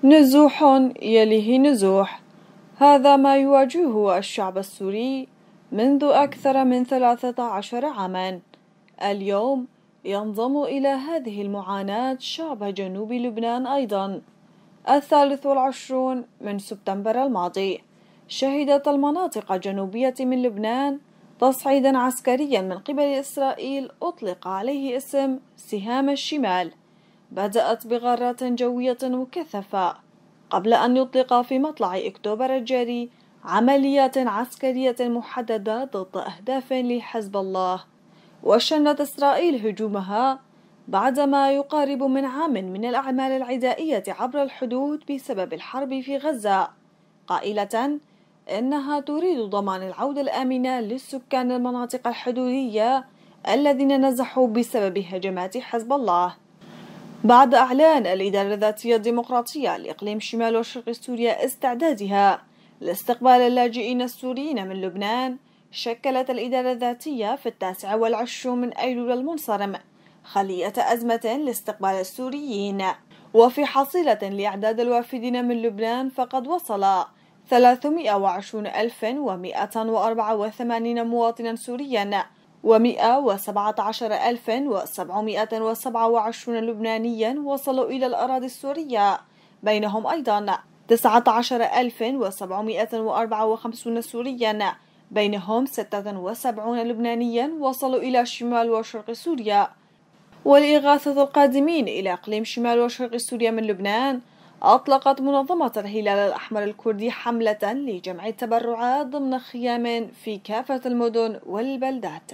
نزوح يليه نزوح. هذا ما يواجهه الشعب السوري منذ أكثر من 13 عاما. اليوم ينضم إلى هذه المعاناة شعب جنوب لبنان أيضا. 23 من سبتمبر الماضي شهدت المناطق الجنوبية من لبنان تصعيدا عسكريا من قبل إسرائيل أطلق عليه اسم سهام الشمال. بدأت بغارات جوية مكثفة قبل أن يطلق في مطلع أكتوبر الجاري عمليات عسكرية محددة ضد أهداف لحزب الله. وشنت إسرائيل هجومها بعدما يقارب من عام من الأعمال العدائية عبر الحدود بسبب الحرب في غزة، قائلة إنها تريد ضمان العودة الآمنة للسكان المناطق الحدودية الذين نزحوا بسبب هجمات حزب الله. بعد إعلان الإدارة الذاتية الديمقراطية لإقليم شمال وشرق سوريا استعدادها لاستقبال اللاجئين السوريين من لبنان، شكلت الإدارة الذاتية في 29 من أيلول المنصرم خلية أزمة لاستقبال السوريين. وفي حصيلة لإعداد الوافدين من لبنان فقد وصل 320,184 مواطنا سوريا و117,727 لبنانيا وصلوا إلى الأراضي السورية، بينهم أيضا 19,754 سوريا، بينهم 76 لبنانيا وصلوا إلى شمال وشرق سوريا. ولإغاثة القادمين إلى إقليم شمال وشرق سوريا من لبنان، أطلقت منظمة الهلال الأحمر الكردي حملة لجمع التبرعات ضمن خيام في كافة المدن والبلدات.